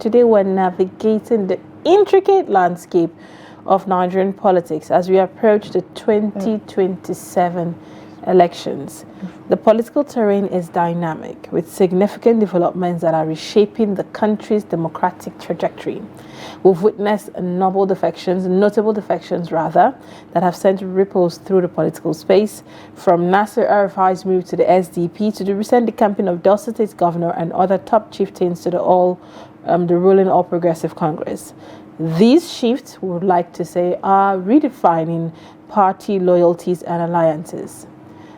today we're navigating the intricate landscape of Nigerian politics as we approach the 2027 elections. The political terrain is dynamic, with significant developments that are reshaping the country's democratic trajectory. We've witnessed notable defections that have sent ripples through the political space, from Nasser El-Rufai's move to the SDP to the recent decamping of Delta State Governor and other top chieftains to the ruling All Progressive Congress. These shifts, we would like to say, are redefining party loyalties and alliances.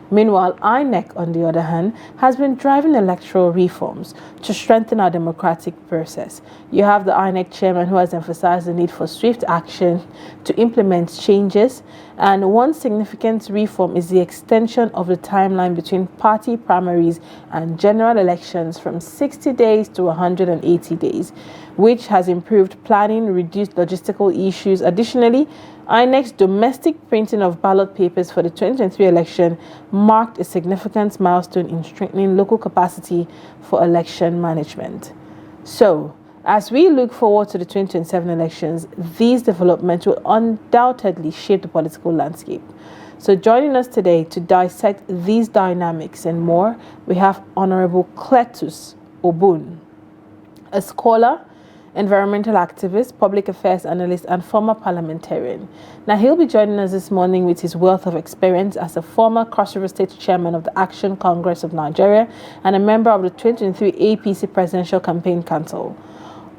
Meanwhile, INEC, on the other hand, has been driving electoral reforms to strengthen our democratic process. You have the INEC chairman who has emphasized the need for swift action to implement changes, and one significant reform is the extension of the timeline between party primaries and general elections from 60 days to 180 days, which has improved planning, reduced logistical issues. Additionally, INEC's domestic printing of ballot papers for the 2023 election marked a significant milestone in strengthening local capacity for election management. So, as we look forward to the 2027 elections, these developments will undoubtedly shape the political landscape. So joining us today to dissect these dynamics and more, we have Honorable Cletus Obun, a scholar, environmental activist, public affairs analyst, and former parliamentarian. Now, he'll be joining us this morning with his wealth of experience as a former Cross River State chairman of the Action Congress of Nigeria and a member of the 2023 APC Presidential Campaign Council.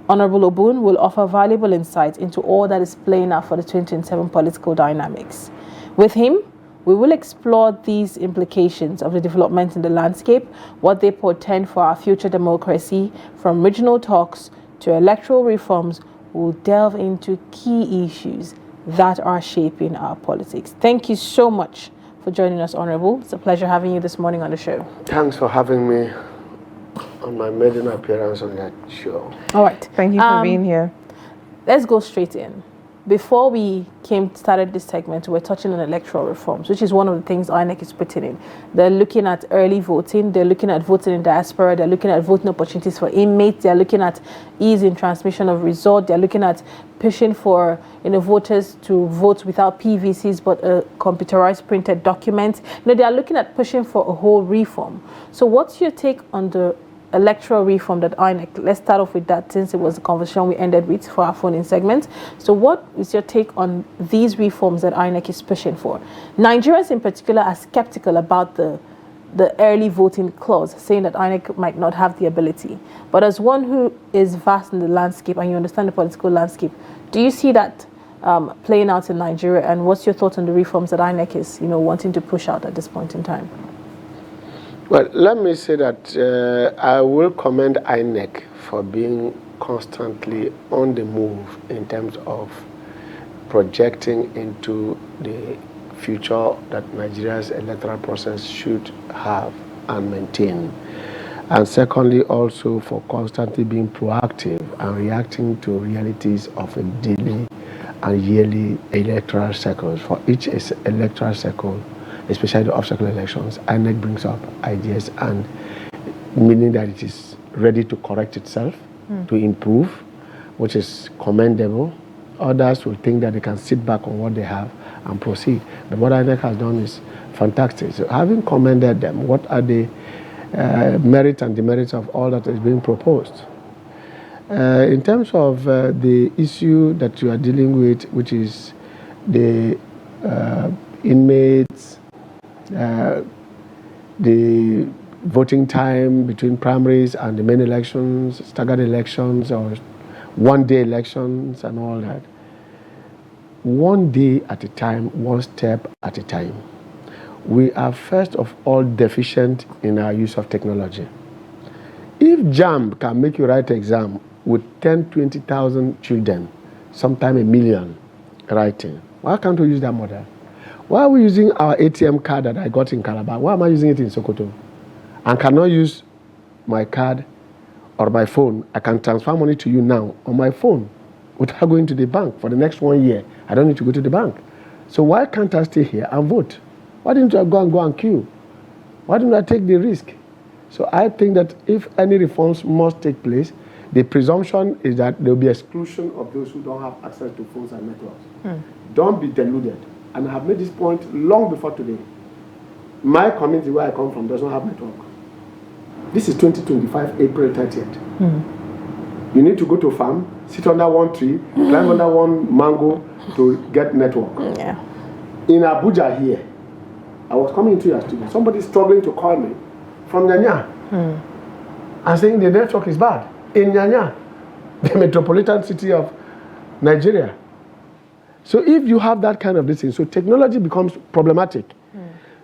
Honorable Obun will offer valuable insight into all that is playing out for the 2027 political dynamics. With him, we will explore these implications of the developments in the landscape, what they portend for our future democracy, from regional talks to electoral reforms. We'll delve into key issues that are shaping our politics. Thank you so much for joining us, Honorable. It's a pleasure having you this morning on the show. Thanks for having me on my maiden appearance on that show. All right. Thank you for being here. Let's go straight in. Before we started this segment, we're touching on electoral reforms, which is one of the things INEC is putting in. They're looking at early voting, they're looking at voting in diaspora, they're looking at voting opportunities for inmates, they're looking at ease in transmission of result, they're looking at pushing for voters to vote without PVCs but a computerized printed document. They are looking at pushing for a whole reform. So what's your take on the electoral reform that INEC, let's start off with that since it was the conversation we ended with for our phone-in segment. So what is your take on these reforms that INEC is pushing for? Nigerians in particular are skeptical about the early voting clause, saying that INEC might not have the ability. But as one who is vast in the landscape and you understand the political landscape, do you see that playing out in Nigeria, and what's your thoughts on the reforms that INEC is wanting to push out at this point in time? Well, let me say that I will commend INEC for being constantly on the move in terms of projecting into the future that Nigeria's electoral process should have and maintain. And secondly, also for constantly being proactive and reacting to realities of a daily and yearly electoral cycles. For each electoral cycle, especially the off-cycle elections, INEC brings up ideas, and meaning that it is ready to correct itself, to improve, which is commendable. Others will think that they can sit back on what they have and proceed. But what INEC has done is fantastic. So having commended them, what are the merits and demerits of all that is being proposed? In terms of the issue that you are dealing with, which is the inmates, the voting time between primaries and the main elections, staggered elections or one-day elections and all that. One day at a time, one step at a time. We are first of all deficient in our use of technology. If JAMB can make you write exam with 10, 20,000 children, sometime 1 million writing, why can't we use that model? Why are we using our ATM card that I got in Calabar? Why am I using it in Sokoto? And cannot use my card or my phone. I can transfer money to you now on my phone without going to the bank for the next 1 year. I don't need to go to the bank. So why can't I stay here and vote? Why didn't I go and queue? Why didn't I take the risk? So I think that if any reforms must take place, The presumption is that there will be exclusion of those who don't have access to phones and networks. Don't be deluded. And I have made this point long before today. My community where I come from does not have network. This is 2025, April 30th. You need to go to a farm, sit under one tree, climb under one mango to get network. Yeah. In Abuja here, I was coming into your studio. Somebody struggling to call me from Nyanya and saying the network is bad. In Nyanya, the metropolitan city of Nigeria. So if you have that kind of this thing, so technology becomes problematic.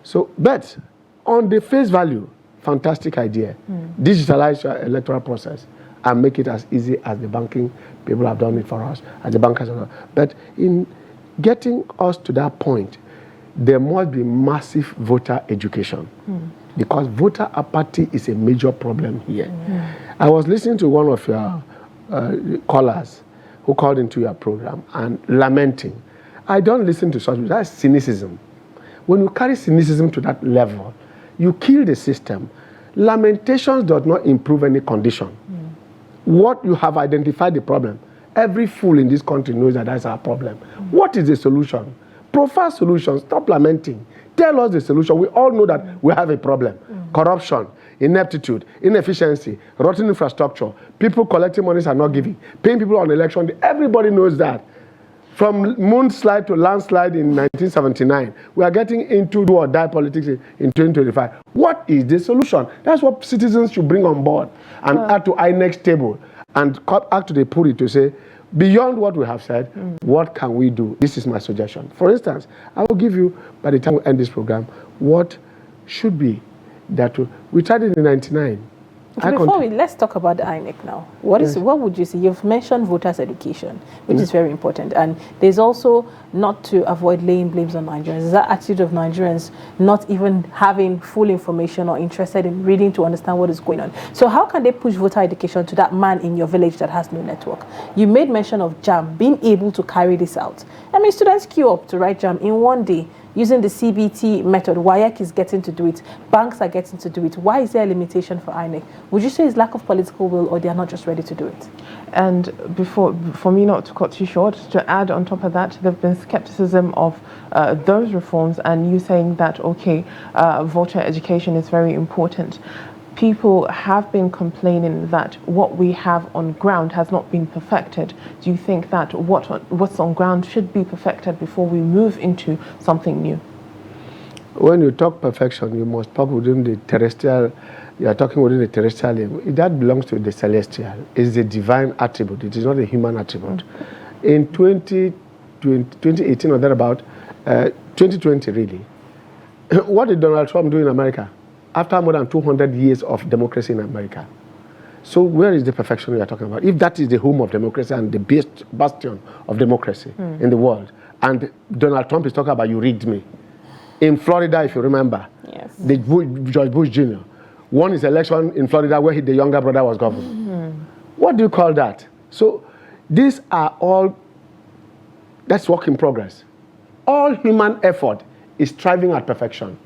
So, but on the face value, fantastic idea. Digitalize your electoral process and make it as easy as the banking people have done it for us, as the bankers have done. But in getting us to that point, there must be massive voter education because voter apathy is a major problem here. I was listening to one of your callers who called into your program and lamenting. I don't listen to such, that's cynicism. When you carry cynicism to that level, you kill the system. Lamentations does not improve any condition. What you have identified the problem. Every fool in this country knows that that's our problem. What is the solution? Profile solutions. Stop lamenting. Tell us the solution. We all know that we have a problem. Corruption, ineptitude, inefficiency, rotten infrastructure, people collecting monies and not giving, paying people on election day. Everybody knows that. From moonslide to landslide in 1979, we are getting into do or die politics in 2025. What is the solution? That's what citizens should bring on board and add to INEC's table and act to the Puri to say, beyond what we have said, what can we do? This is my suggestion. For instance, I will give you, by the time we end this program, what should be that we tried it in 99. Let's talk about the INEC now. What would you say? You've mentioned voters' education, which is very important. And there's also not to avoid laying blames on Nigerians. Is that attitude of Nigerians not even having full information or interested in reading to understand what is going on? So how can they push voter education to that man in your village that has no network? You made mention of JAM being able to carry this out. I mean, students queue up to write JAM in one day. Using the CBT method, WAEC is getting to do it, banks are getting to do it. Why is there a limitation for INEC? Would you say it's lack of political will or they are not just ready to do it? And for me not to cut you short, to add on top of that, there have been skepticism of those reforms and you saying that, okay, voter education is very important. People have been complaining that what we have on ground has not been perfected. Do you think that what's on ground should be perfected before we move into something new? When you talk perfection, you must talk within the terrestrial. You are talking within the terrestrial. That belongs to the celestial. It's a divine attribute. It is not a human attribute. In 2018 or thereabout, 2020 really, what did Donald Trump do in America? After more than 200 years of democracy in America. So where is the perfection we are talking about? If that is the home of democracy and the best bastion of democracy in the world, and Donald Trump is talking about you rigged me. In Florida, if you remember, the George Bush Jr. won his election in Florida where the younger brother was governor. What do you call that? So these are all, that's work in progress. All human effort is striving at perfection.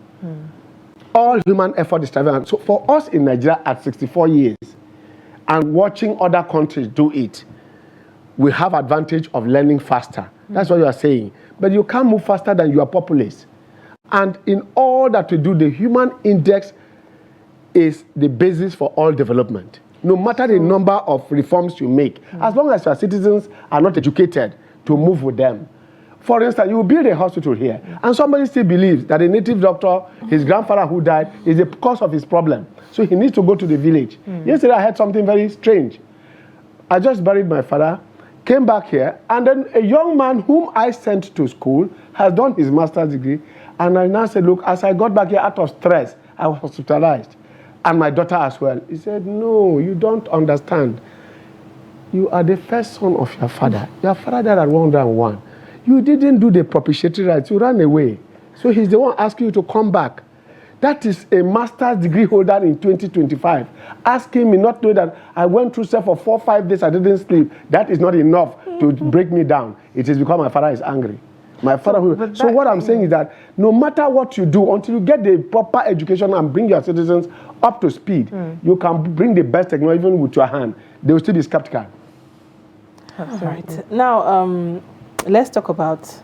All human effort is striving. So for us in Nigeria at 64 years and watching other countries do it, we have advantage of learning faster. That's what you are saying. But you can't move faster than your populace. And in all that we do, the human index is the basis for all development. No matter the number of reforms you make, as long as your citizens are not educated to move with them. For instance, you build a hospital here, and somebody still believes that a native doctor, his grandfather who died, is the cause of his problem. So he needs to go to the village. Yesterday, I heard something very strange. I just buried my father, came back here, and then a young man whom I sent to school has done his master's degree, and I now said, look, as I got back here out of stress, I was hospitalized, and my daughter as well. He said, no, you don't understand. You are the first son of your father. Your father died at 101. You didn't do the propitiatory rites. You ran away. So he's the one asking you to come back. That is a master's degree holder in 2025. Asking me not to know that I went through self for 4 or 5 days, I didn't sleep. That is not enough to break me down. It is because my father is angry. My father. So what I'm saying is that no matter what you do, until you get the proper education and bring your citizens up to speed, you can bring the best technology even with your hand. they will still be skeptical. All right. Now, let's talk about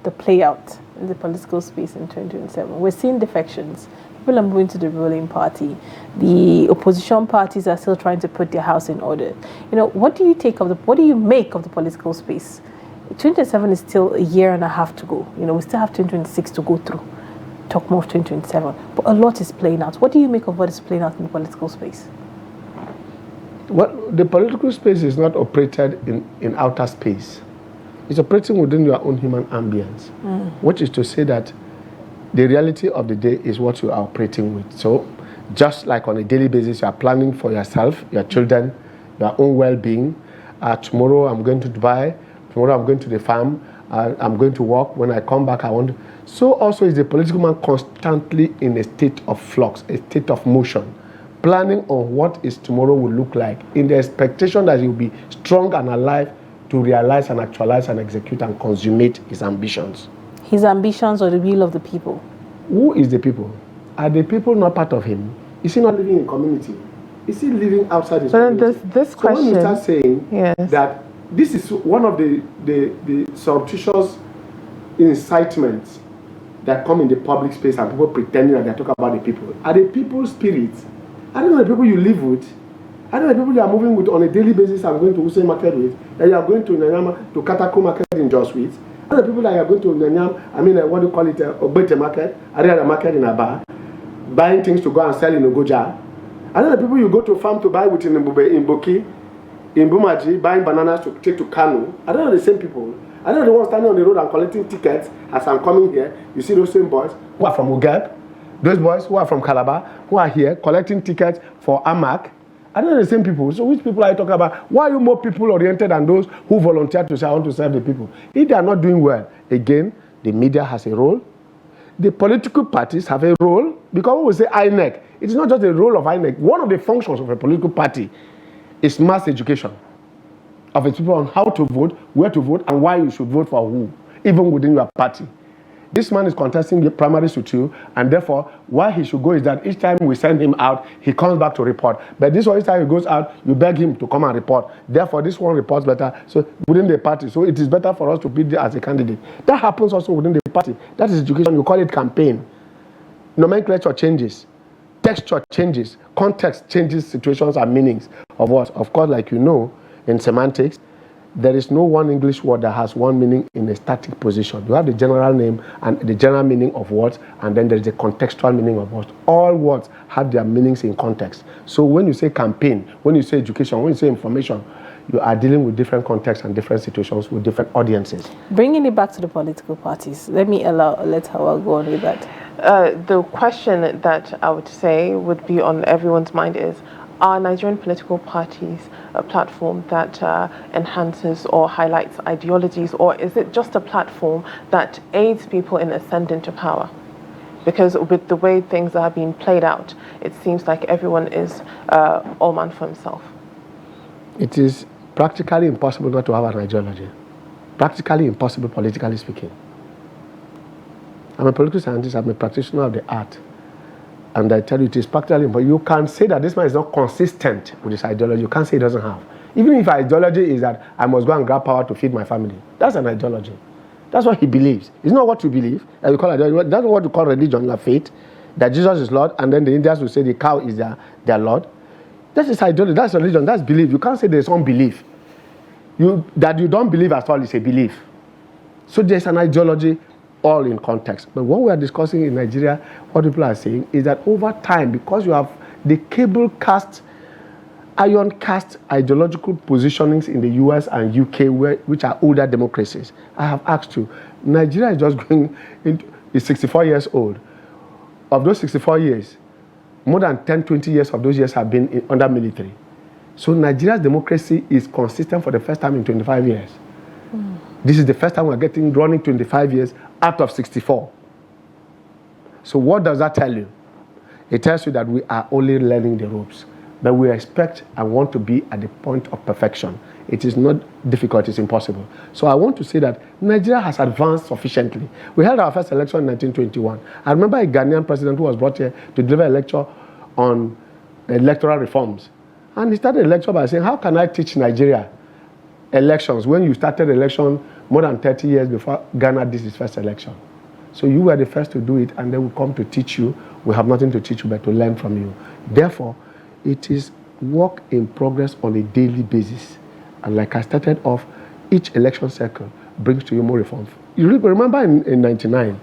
the play out in the political space in 2027. We're seeing defections. People are moving to the ruling party. The opposition parties are still trying to put their house in order. What do you make of the political space? 2027 is still a year and a half to go. We still have 2026 to go through. Talk more of 2027. But a lot is playing out. What do you make of what is playing out in the political space? Well, the political space is not operated in outer space. It's operating within your own human ambience, which is to say that the reality of the day is what you are operating with. So just like on a daily basis, you are planning for yourself, your children, your own well-being. Tomorrow I'm going to Dubai. Tomorrow I'm going to the farm. I'm going to work. When I come back, I want to. So also is the political man constantly in a state of flux, a state of motion, planning on what is tomorrow will look like in the expectation that he will be strong and alive to realize and actualize and execute and consummate his ambitions. His ambitions or the will of the people? Who is the people? Are the people not part of him? Is he not living in community? Is he living outside his community? This question, when you start saying that this is one of the surreptitious incitements that come in the public space and people pretending that they're talking about the people. Are the people's spirits? Are they not the people you live with? Are they the people you are moving with on a daily basis and going to Use market with? That you are going to Nanyama, to Katako market in Jos with? Are the people that you are going to Nanyam, what do you call it, Ogbete market? Are they at the market in Aba? Buying things to go and sell in Ogoja? Are they the people you go to farm to buy with in Boki, in Bumaji, buying bananas to take to Kano? Are they not the same people? Are they not the ones standing on the road and collecting tickets as I'm coming here? You see those same boys who are from Ugeb, those boys who are from Calabar, who are here collecting tickets for AMAC. Are they not the same people? So which people are you talking about? Why are you more people-oriented than those who volunteer to say, I want to serve the people? If they are not doing well, again, the media has a role. The political parties have a role. Because when we say INEC, it is not just the role of INEC. One of the functions of a political party is mass education of its people on how to vote, where to vote, and why you should vote for who, even within your party. This man is contesting the primaries with you, and therefore, why he should go is that each time we send him out, he comes back to report. But this one, each time he goes out, you beg him to come and report. Therefore, this one reports better so within the party. So it is better for us to be there as a candidate. That happens also within the party. That is education. You call it campaign. Nomenclature changes. Texture changes. Context changes situations and meanings of what? Of course, like you know, in semantics, there is no one English word that has one meaning in a static position. You have the general name and the general meaning of words, and then there is the contextual meaning of words. All words have their meanings in context. So when you say campaign, when you say education, when you say information, you are dealing with different contexts and different situations with different audiences. Bringing it back to the political parties, let Hauwa go on with that. The question that I would say would be on everyone's mind is, are Nigerian political parties a platform that enhances or highlights ideologies, or is it just a platform that aids people in ascending to power? Because with the way things are being played out, it seems like everyone is all man for himself. It is practically impossible not to have an ideology. Practically impossible, politically speaking. I'm a political scientist, I'm a practitioner of the art. And I tell you, it is practically impossible. You can say that this man is not consistent with his ideology. You can't say he doesn't have. Even if ideology is that I must go and grab power to feed my family. That's an ideology. That's what he believes. It's not what you believe. That you call ideology. That's not what you call religion, your faith. That Jesus is Lord, and then the Indians will say the cow is their Lord. That is ideology. That's religion. That's belief. You can't say there's unbelief. That you don't believe at all is a belief. So there's an ideology all in context. But what we are discussing in Nigeria, what people are saying is that over time, because you have the cable cast, iron cast ideological positionings in the US and UK, which are older democracies, I have asked you, Nigeria is just going into, is 64 years old. Of those 64 years, more than 10, 20 years of those years have been under military. So Nigeria's democracy is consistent for the first time in 25 years. This is the first time we're running 25 years out of 64. So what does that tell you? It tells you that we are only learning the ropes. But we expect and want to be at the point of perfection. It is not difficult, it's impossible. So I want to say that Nigeria has advanced sufficiently. We held our first election in 1921. I remember a Ghanaian president who was brought here to deliver a lecture on electoral reforms. And he started the lecture by saying, how can I teach Nigeria elections when you started election more than 30 years before Ghana did its first election? So you were the first to do it, and then we come to teach you. We have nothing to teach you but to learn from you. Therefore, it is work in progress on a daily basis. And like I started off, each election cycle brings to you more reforms. You remember in 99,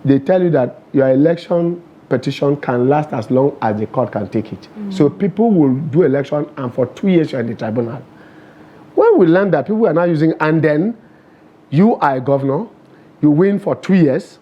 they tell you that your election petition can last as long as the court can take it. So people will do election, and for 2 years you're in the tribunal. When we learn that people are now using, and then you are a governor, you win for 2 years,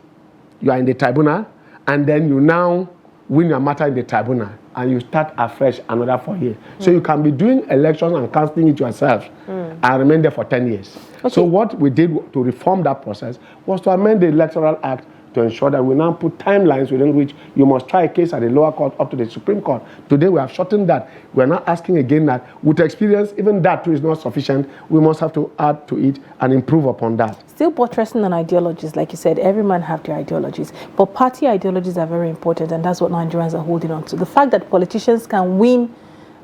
you are in the tribunal, and then you now win your matter in the tribunal, and you start afresh another 4 years. So you can be doing elections and cancelling it yourself and remain there for 10 years. Okay. So what we did to reform that process was to amend the Electoral Act to ensure that we now put timelines within which you must try a case at the lower court up to the Supreme Court. Today we have shortened that. We are now asking again that with experience, even that too is not sufficient. We must have to add to it and improve upon that. Still buttressing on ideologies, like you said, every man have their ideologies. But party ideologies are very important, and that's what Nigerians are holding on to. The fact that politicians can win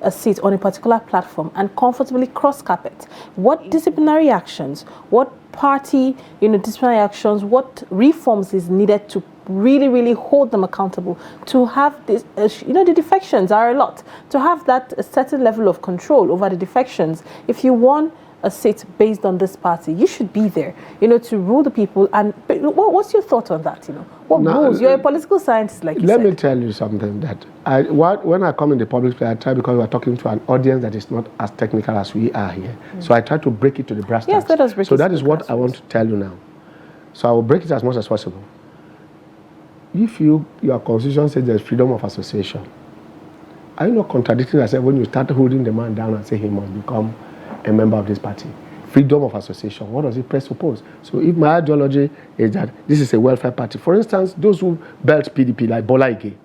a seat on a particular platform and comfortably cross carpet. What disciplinary actions, what party, disciplinary actions, what reforms is needed to really hold them accountable, to have this, the defections are a lot, to have that a certain level of control over the defections. If you won a seat based on this party, you should be there, to rule the people. And what's your thought on that? What rules? You're a political scientist, like you said. Let me tell you something that when I come in the public space, I try, because we're talking to an audience that is not as technical as we are here. So I try to break it to the brass tacks. Yes, let us break it. So that is what I want to tell you now. So I will break it as much as possible. If your constitution says there's freedom of association, are you not contradicting yourself when you start holding the man down and say he must become a member of this party? Freedom of association, what does it presuppose? So if my ideology is that this is a welfare party, for instance, those who built PDP, like Bola Ige,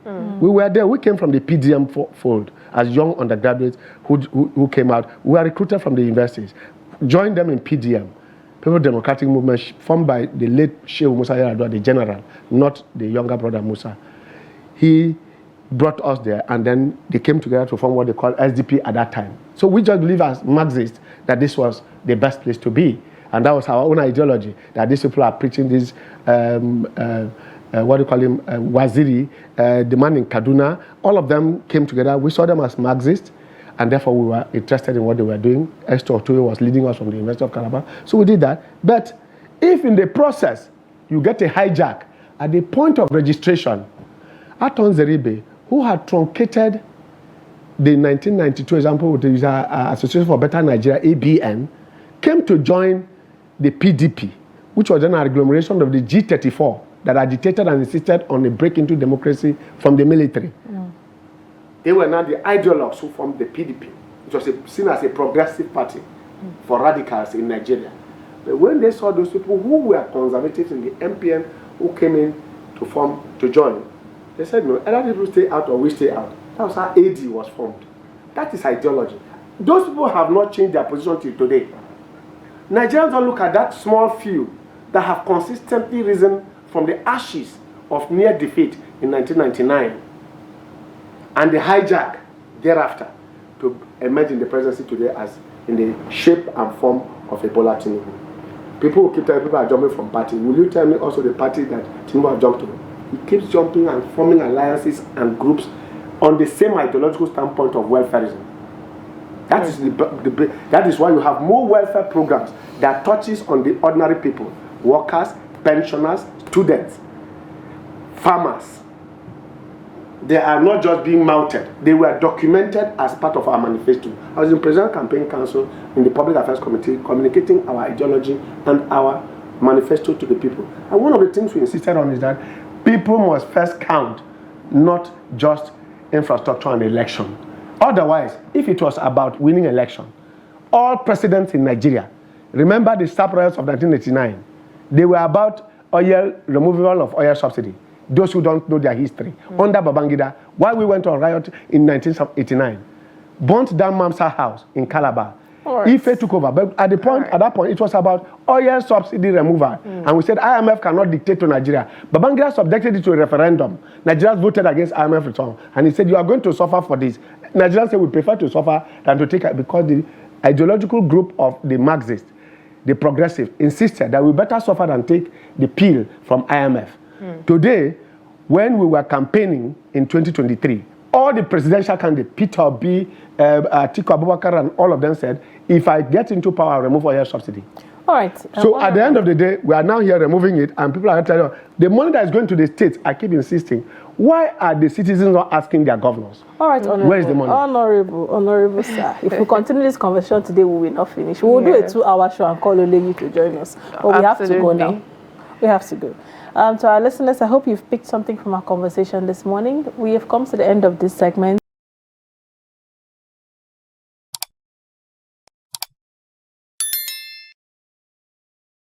we were there, we came from the PDM fold as young undergraduates who came out. We were recruited from the universities, joined them in PDM, People Democratic Movement, formed by the late Sheikh Musa Yar'Adua, the general, not the younger brother Musa. He brought us there, and then they came together to form what they call SDP at that time. So we just believe as Marxists that this was the best place to be. And that was our own ideology, that these people are preaching this, what do you call him, Waziri, the man in Kaduna. All of them came together. We saw them as Marxists, and therefore we were interested in what they were doing. Esther Otoye was leading us from the University of Calabar. So we did that. But if in the process you get a hijack at the point of registration, Aton Zeribe, who had truncated the 1992 example with the Association for Better Nigeria, ABN, came to join the PDP, which was then an agglomeration of the G34 that agitated and insisted on a break into democracy from the military. They were now the ideologues who formed the PDP, which was seen as a progressive party for radicals in Nigeria. But when they saw those people who were conservatives in the MPN who came in to join, they said, no, either people stay out or we stay out. That was how AD was formed. That is ideology. Those people have not changed their position till today. Nigerians don't look at that small few that have consistently risen from the ashes of near defeat in 1999 and the hijack thereafter to emerge in the presidency today as in the shape and form of a Bola Tinubu. People will keep telling people are jumping from party. Will you tell me also the party that Tinubu has jumped to? He keeps jumping and forming alliances and groups on the same ideological standpoint of welfareism. That is that is why you have more welfare programs that touches on the ordinary people, workers, pensioners, students, farmers. They are not just being mounted. They were documented as part of our manifesto. I was in President Campaign Council in the Public Affairs Committee communicating our ideology and our manifesto to the people. And one of the things we insisted on is that people must first count, not just infrastructure and election. Otherwise, if it was about winning election, all presidents in Nigeria, remember the SAP riots of 1989, they were about removal of oil subsidy. Those who don't know their history. Under Babangida, why we went on riot in 1989, burnt down Mamsa House in Calabar, Ife took over. But at that point, it was about oil subsidy removal. And we said IMF cannot dictate to Nigeria. Babangida subjected it to a referendum. Nigerians voted against IMF return. And he said, you are going to suffer for this. Nigerians said, we prefer to suffer than to take it, because the ideological group of the Marxists, the progressive, insisted that we better suffer than take the pill from IMF. Today, when we were campaigning in 2023, all the presidential candidates, Peter Obi, Atiku Abubakar, and all of them said, if I get into power, I'll remove oil subsidy. All right. So at the end of the day, we are now here removing it, and people are telling us, the money that is going to the states, I keep insisting, why are the citizens not asking their governors? All right, Honorable. Where is the money? Honorable sir. If we continue this conversation today, we will not finish. We will do a 2-hour show and call Lilian to join us. But we have to go now. We have to go. To our listeners, I hope you've picked something from our conversation this morning. We have come to the end of this segment.